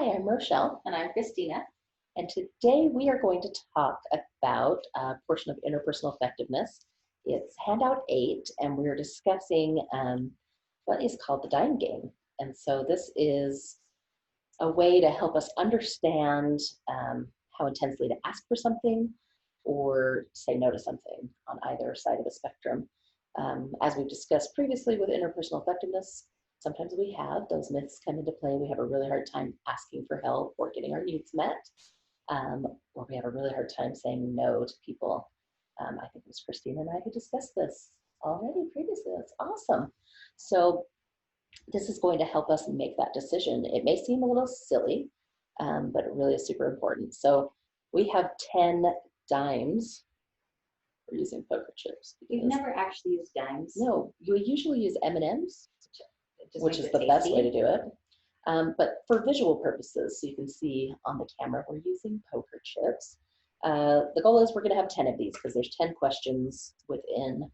Hi, I'm Rochelle. And I'm Christina. And today we are going to talk about a portion of interpersonal effectiveness. It's Handout 8, and we're discussing what is called the dying game. And so this is a way to help us understand how intensely to ask for something or say no to something on either side of the spectrum. As we've discussed previously with interpersonal effectiveness, sometimes we have those myths come into play. We have a really hard time asking for help or getting our needs met, or we have a really hard time saying no to people. I think it was Christina and I who discussed this already previously. That's awesome. So this is going to help us make that decision. It may seem a little silly, but it really is super important. So we have 10 dimes. We're using poker chips. We've never actually used dimes. No, you usually use M&Ms, which is the best way to do it. But for visual purposes, so you can see on the camera, we're using poker chips. The goal is we're going to have 10 of these because there's 10 questions within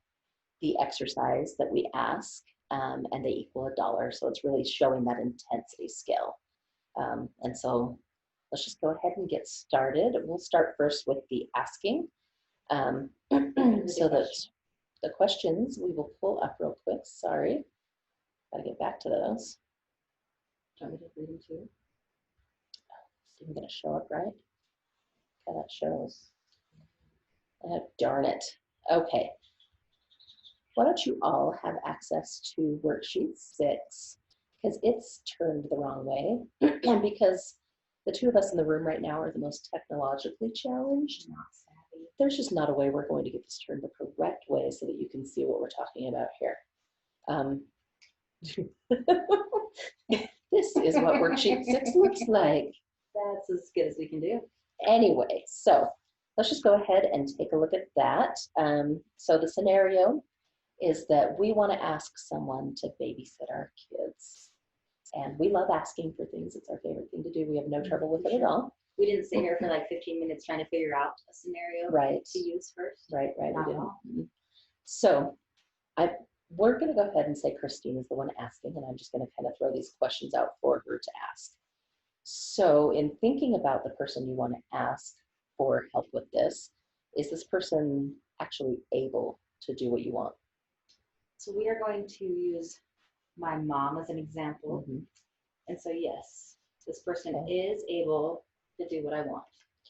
the exercise that we ask, and they equal $1. So it's really showing that intensity scale. And so let's just go ahead and get started. We'll start first with the asking. So that the questions we will pull up real quick. Sorry, gotta get back to those. Do you want me to read them too? It's even gonna show up, right? Okay, that shows. Oh, darn it. Okay. Why don't you all have access to worksheet 6, because it's turned the wrong way, and because the two of us in the room right now are the most technologically challenged. Not savvy. There's just not a way we're going to get this turned the correct way so that you can see what we're talking about here. This is what worksheet 6 looks like. That's as good as we can do. Anyway, so let's just go ahead and take a look at that. So the scenario is that we want to ask someone to babysit our kids. And we love asking for things. It's our favorite thing to do. We have no trouble with it at all. We didn't sit here for like 15 minutes trying to figure out a scenario to use first. Right, we Not at didn't. all. So we're going to go ahead and say Christine is the one asking, and I'm just going to kind of throw these questions out for her to ask. So in thinking about the person you want to ask for help with this, is this person actually able to do what you want? So we are going to use my mom as an example. Mm-hmm. And so yes, this person is able to do what I want.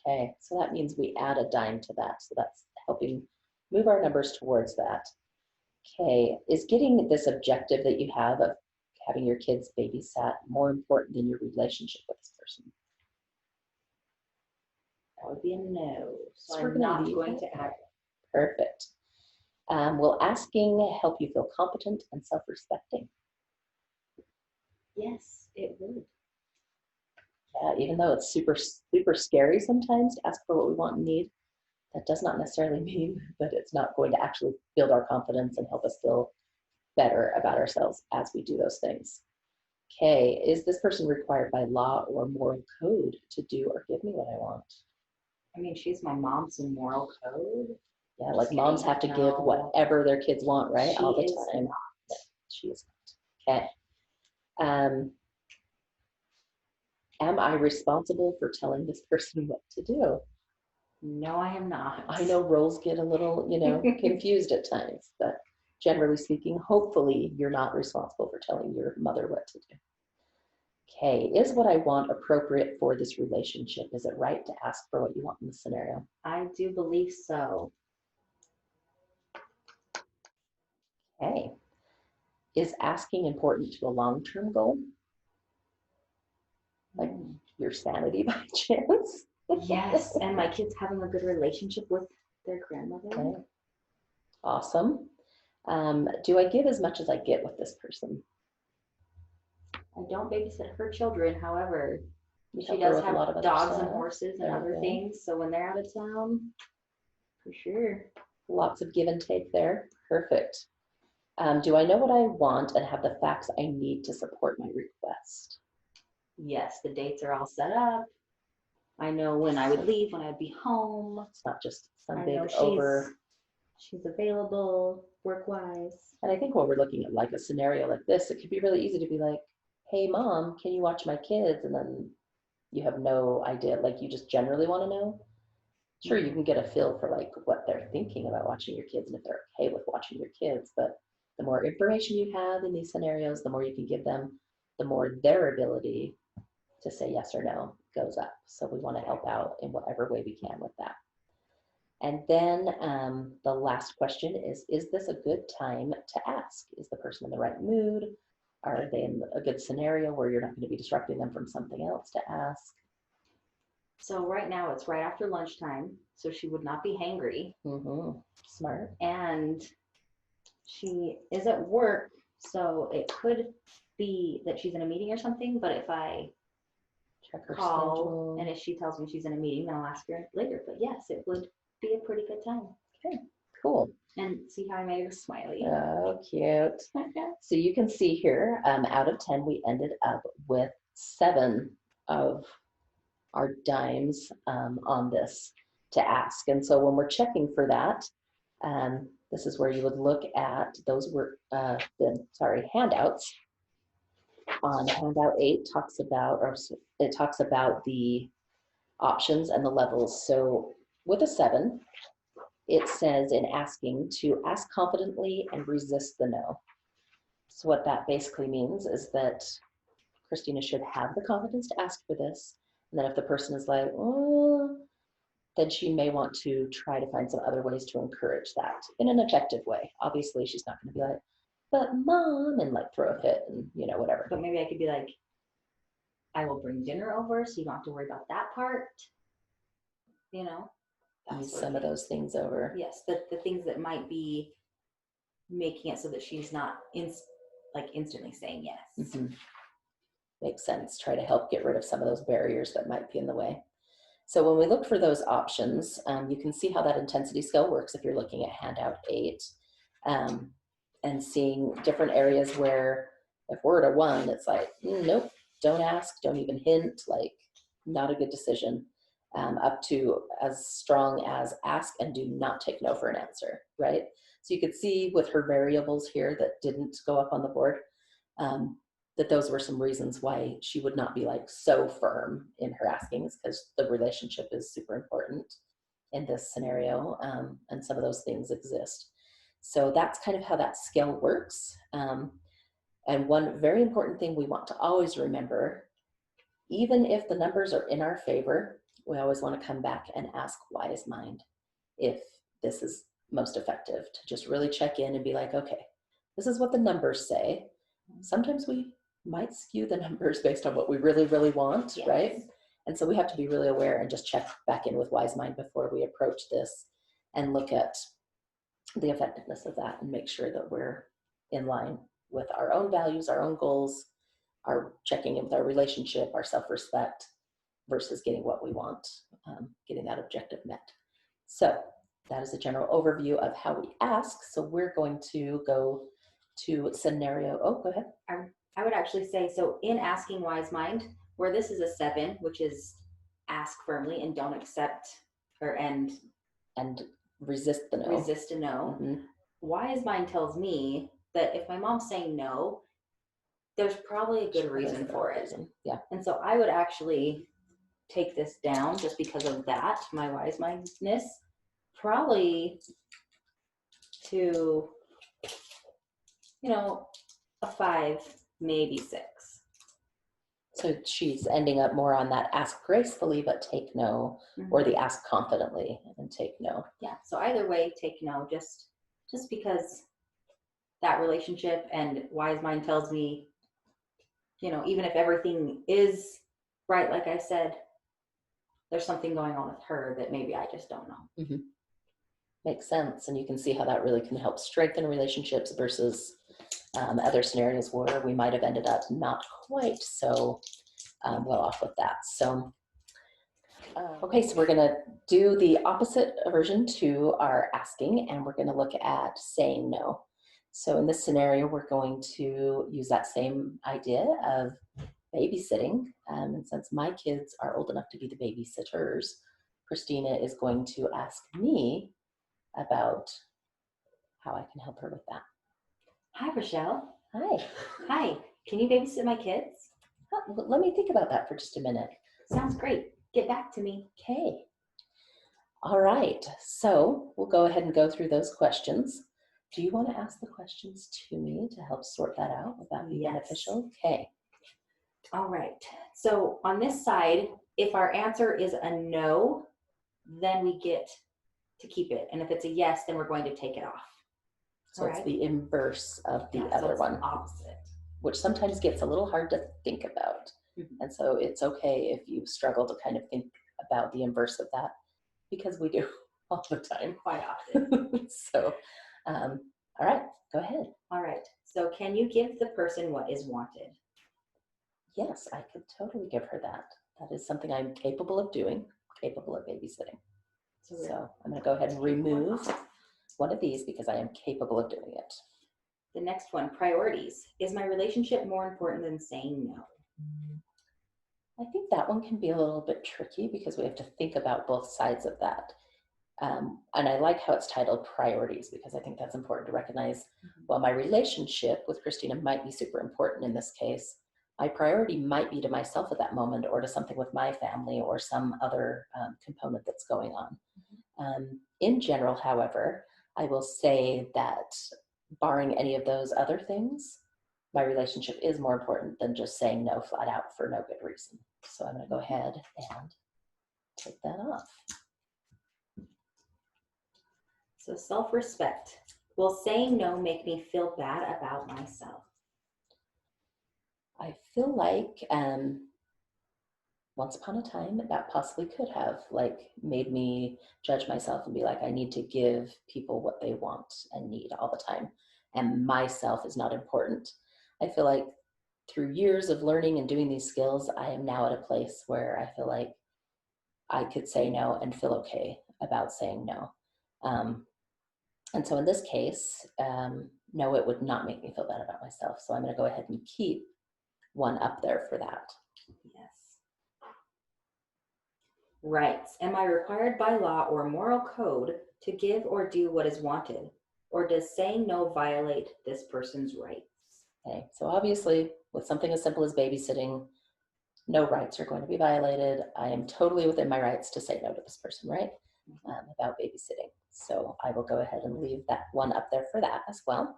Okay, so that means we add a dime to that. So that's helping move our numbers towards that. Okay, is getting this objective that you have of having your kids babysat more important than your relationship with this person? That would be a no. So we're I'm not leave going it. to add it. Perfect. Will asking help you feel competent and self-respecting? Yes, it would. Yeah, even though it's super, super scary sometimes to ask for what we want and need, that does not necessarily mean that it's not going to actually build our confidence and help us feel better about ourselves as we do those things. Okay, is this person required by law or moral code to do or give me what I want? I mean, she's my mom, so moral code. Yeah, like moms have to give whatever their kids want, right? All the time. Not. No, she is not. Okay. Am I responsible for telling this person what to do? No, I am not. I know roles get a little, confused at times, but generally speaking, hopefully you're not responsible for telling your mother what to do. Okay, is what I want appropriate for this relationship? Is it right to ask for what you want in this scenario? I do believe so. Okay. Is asking important to a long-term goal? Like your sanity by chance? Yes, and my kids having a good relationship with their grandmother. Okay. Awesome. Do I give as much as I get with this person? I don't babysit her children, however, she does does have dogs and horses and other go. things, so when they're out of town, for sure. Lots of give and take there. Perfect. Do I know what I want and have the facts I need to support my request? Yes, the dates are all set up. I know when I would leave, when I'd be home. It's not just some I big know she's available work-wise. And I think when we're looking at like a scenario like this, it could be really easy to be like, hey mom, can you watch my kids? And then You have no idea, like you just generally want to know. Sure, you can get a feel for like what they're thinking about watching your kids and if they're okay with watching your kids, but the more information you have in these scenarios, the more you can give them, the more their ability to say yes or no goes up. So we want to help out in whatever way we can with that. And then the last question is this a good time to ask? Is the person in the right mood? Are they in a good scenario where you're not going to be disrupting them from something else to ask? So right now it's right after lunchtime, so she would not be hangry. Mm-hmm. Smart. And she is at work, so it could be that she's in a meeting or something, but if I Check her call schedule. and if she tells me she's in a meeting, then I'll ask her later. But yes, it would be a pretty good time. Okay, cool. And see how I made her smiley. Oh, cute. So you can see here, out of 10, we ended up with 7 of our dimes on this to ask. And so when we're checking for that, this is where you would look at those were handouts. On handout 8 talks about, or it talks about the options and the levels. So with a 7, it says in asking to ask confidently and resist the no. So what that basically means is that Christina should have the confidence to ask for this. And then if the person is like, oh, then she may want to try to find some other ways to encourage that in an effective way. Obviously, she's not going to be like, but mom, and like throw a fit and, whatever. But maybe I could be like, I will bring dinner over so you don't have to worry about that part. Ease some of those things over. Yes, the things that might be making it so that she's not instantly saying yes. Mm-hmm. Makes sense. Try to help get rid of some of those barriers that might be in the way. So when we look for those options, you can see how that intensity scale works if you're looking at handout 8 and seeing different areas where if we're at a 1, it's like, nope, don't ask, don't even hint, like not a good decision, up to as strong as ask and do not take no for an answer, right? So you could see with her variables here that didn't go up on the board, that those were some reasons why she would not be like so firm in her askings, because the relationship is super important in this scenario, and some of those things exist. So that's kind of how that scale works. And one very important thing we want to always remember, even if the numbers are in our favor, we always want to come back and ask wise mind if this is most effective, to just really check in and be like, okay, this is what the numbers say. Sometimes we might skew the numbers based on what we really, really want, yes. Right? And so we have to be really aware and just check back in with wise mind before we approach this and look at the effectiveness of that and make sure that we're in line with our own values, our own goals, our checking in with our relationship, our self-respect, versus getting what we want, getting that objective met. So that is a general overview of how we ask. So we're going to go to scenario. Oh, go ahead. I would actually say, so in asking wise mind, where this is a 7, which is ask firmly and don't accept and resist the no. Resist a no. Mm-hmm. Wise mind tells me that if my mom's saying no, there's probably a good reason for it. Yeah. And so I would actually take this down just because of that, my wise mindedness, probably to, a 5, maybe 6. So she's ending up more on that ask gracefully but take no, mm-hmm. or the ask confidently and take no. Yeah. So either way, take no, just because that relationship and wise mind tells me, even if everything is right, like I said, there's something going on with her that maybe I just don't know. Mm-hmm. Makes sense. And you can see how that really can help strengthen relationships versus other scenarios where we might have ended up not quite so well off with that. So, okay, so we're going to do the opposite aversion to our asking, and we're going to look at saying no. So in this scenario, we're going to use that same idea of babysitting. And since my kids are old enough to be the babysitters, Christina is going to ask me about how I can help her with that. Hi, Rochelle. Hi. Hi. Can you babysit my kids? Let me think about that for just a minute. Sounds great. Get back to me. Okay. All right. So we'll go ahead and go through those questions. Do you want to ask the questions to me to help sort that out? Would that be Yes. beneficial? Okay. All right. So on this side, if our answer is a no, then we get to keep it. And if it's a yes, then we're going to take it off. So it's the inverse of the so other it's one, opposite. which sometimes gets a little hard to think about. And so it's okay if you struggle to kind of think about the inverse of that, because we do all the time. Quite often. So, all right, go ahead. All right. So can you give the person what is wanted? Yes, I could totally give her that. That is something I'm capable of doing, capable of babysitting. So I'm going to go ahead and remove one of these because I am capable of doing it. The next one, priorities. Is my relationship more important than saying no? I think that one can be a little bit tricky because we have to think about both sides of that. And I like how it's titled priorities, because I think that's important to recognize. While my relationship with Christina might be super important in this case, my priority might be to myself at that moment, or to something with my family, or some other component that's going on. In general, however, I will say that barring any of those other things, my relationship is more important than just saying no flat out for no good reason. So I'm going to go ahead and take that off. So self-respect. Will saying no make me feel bad about myself? I feel like once upon a time that possibly could have like made me judge myself and be like, I need to give people what they want and need all the time, and myself is not important. I feel like through years of learning and doing these skills, I am now at a place where I feel like I could say no and feel okay about saying no. And so in this case, no, it would not make me feel bad about myself. So I'm going to go ahead and keep one up there for that. Yes. Rights. Am I required by law or moral code to give or do what is wanted? Or does saying no violate this person's rights? Okay, so obviously with something as simple as babysitting, no rights are going to be violated. I am totally within my rights to say no to this person, right? About babysitting. So I will go ahead and leave that one up there for that as well.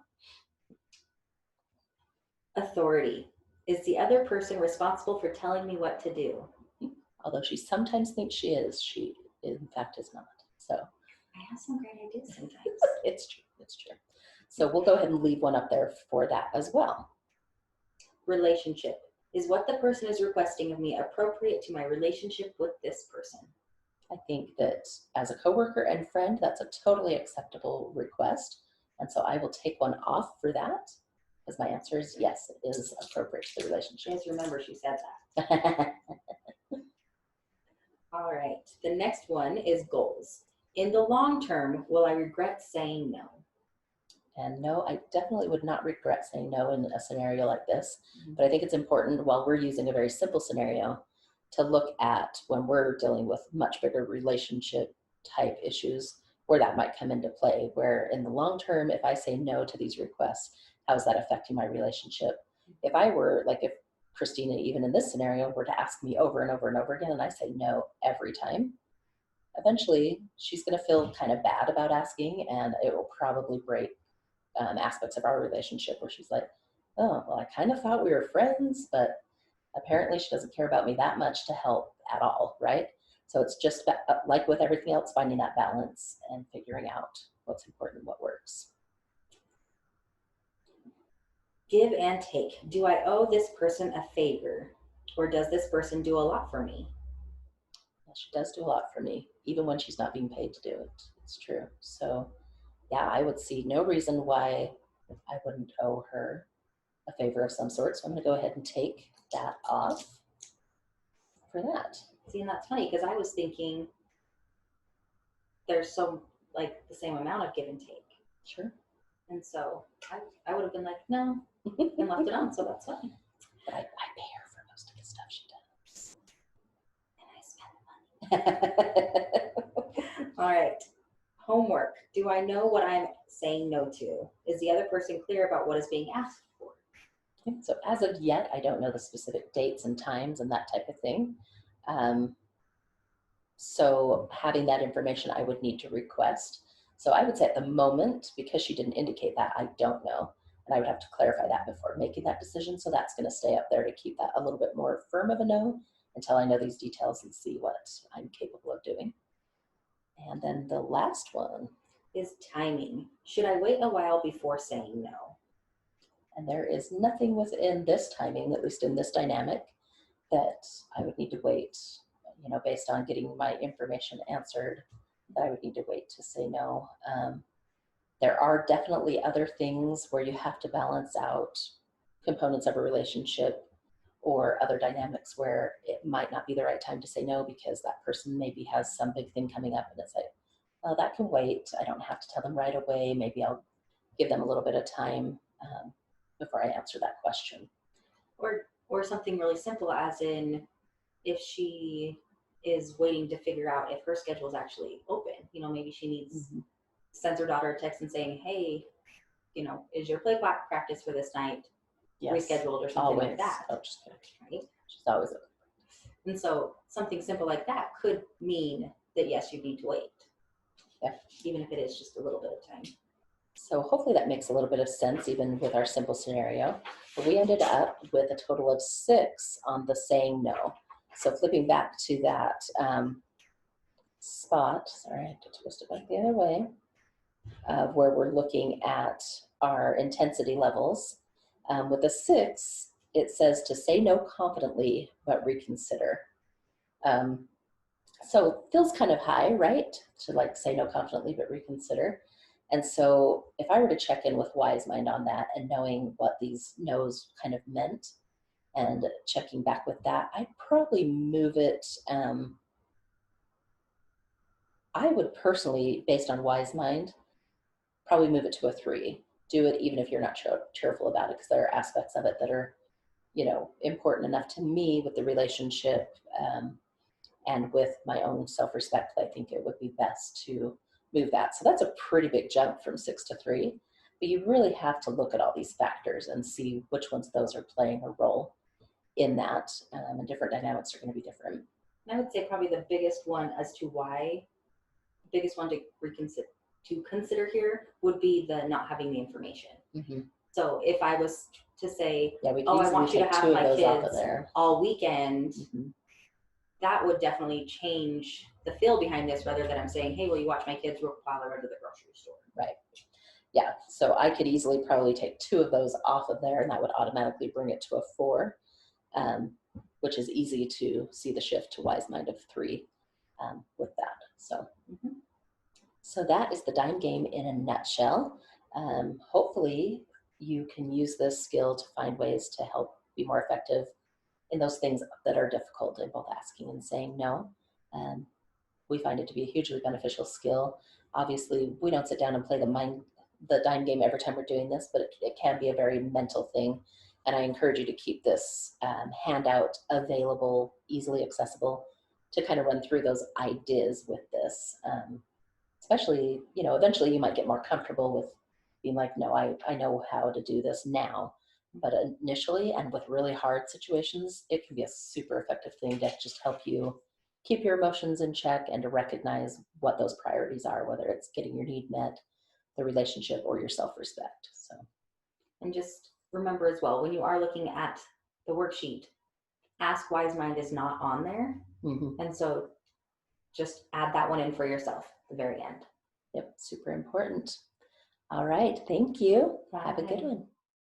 Authority. Is the other person responsible for telling me what to do? Although she sometimes thinks she is, she in fact is not. So I have some great ideas sometimes. it's true, it's true. So we'll go ahead and leave one up there for that as well. Relationship. Is what the person is requesting of me appropriate to my relationship with this person? I think that as a coworker and friend, that's a totally acceptable request. And so I will take one off for that, because my answer is yes, it is appropriate to the relationship. Just remember she said that. All right. The next one is goals. In the long term, will I regret saying no? And no, I definitely would not regret saying no in a scenario like this. But I think it's important, while we're using a very simple scenario, to look at when we're dealing with much bigger relationship type issues where that might come into play, where in the long term, if I say no to these requests, how is that affecting my relationship? If I were like, if Christina, even in this scenario, were to ask me over and over and over again, and I say no every time, eventually she's going to feel kind of bad about asking, and it will probably break aspects of our relationship where she's like, oh, well, I kind of thought we were friends, but apparently she doesn't care about me that much to help at all, right? So it's just like with everything else, finding that balance and figuring out what's important, what works. Give and take. Do I owe this person a favor, or does this person do a lot for me? Well, she does do a lot for me, even when she's not being paid to do it. It's true. So yeah, I would see no reason why I wouldn't owe her a favor of some sort. So I'm going to go ahead and take that off for that. See, and that's funny because I was thinking there's so like the same amount of give and take. Sure. And so I would have been like, no, and left it on. So that's fine. But I pay her for most of the stuff she does. And I spend the money. All right. Homework. Do I know what I'm saying no to? Is the other person clear about what is being asked for? So as of yet, I don't know the specific dates and times and that type of thing. So having that information, I would need to request. So I would say at the moment, because she didn't indicate that, I don't know. And I would have to clarify that before making that decision. So that's going to stay up there to keep that a little bit more firm of a no until I know these details and see what I'm capable of doing. And then the last one is timing. Should I wait a while before saying no? and there is nothing within this timing, at least in this dynamic, that I would need to wait, based on getting my information answered, that I would need to wait to say no. There are definitely other things where you have to balance out components of a relationship or other dynamics where it might not be the right time to say no because that person maybe has some big thing coming up and it's like, oh, that can wait. I don't have to tell them right away. Maybe I'll give them a little bit of time before I answer that question. Or something really simple, as in if she is waiting to figure out if her schedule is actually open. Maybe she needs sends her daughter a text and saying, hey, is your play practice for this night rescheduled or something like that? Oh, just kidding. Right? She's always. And so something simple like that could mean that yes, you need to wait. Yeah. Even if it is just a little bit of time. So hopefully that makes a little bit of sense, even with our simple scenario. But we ended up with a total of 6 on the saying no. So flipping back to that spot, sorry, I have to twist it back the other way, where we're looking at our intensity levels. With a 6, it says to say no confidently, but reconsider. So it feels kind of high, right? To like say no confidently, but reconsider. And so if I were to check in with Wise Mind on that and knowing what these no's kind of meant and checking back with that, I'd probably move it. I would personally, based on Wise Mind, probably move it to a 3. Do it even if you're not cheerful about it, because there are aspects of it that are, important enough to me with the relationship and with my own self-respect. I think it would be best to move that. So that's a pretty big jump from 6 to 3. But you really have to look at all these factors and see which ones of those are playing a role in that. And different dynamics are going to be different. And I would say probably the biggest one as to why, the biggest one to consider here would be the not having the information. Mm-hmm. So if I was to say, I want you to have my kids there all weekend, mm-hmm. that would definitely change the feel behind this, rather than I'm saying, hey, will you watch my kids while they're at the grocery store? Right. Yeah. So I could easily probably take 2 of those off of there, and that would automatically bring it to a 4, which is easy to see the shift to Wise Mind of 3 with that. So, so that is the dime game in a nutshell. Hopefully you can use this skill to find ways to help be more effective in those things that are difficult in both asking and saying no. We find it to be a hugely beneficial skill. Obviously, we don't sit down and play the dime game every time we're doing this, but it can be a very mental thing. And I encourage you to keep this handout available, easily accessible, to kind of run through those ideas with this. Especially, eventually you might get more comfortable with being like, no, I know how to do this now. But initially, and with really hard situations, it can be a super effective thing to just help you keep your emotions in check and to recognize what those priorities are, whether it's getting your need met, the relationship, or your self-respect. So, and just remember as well, when you are looking at the worksheet, Ask Wise Mind is not on there. Mm-hmm. And so just add that one in for yourself at the very end. Yep, super important. All right, thank you. Bye. Have a good one.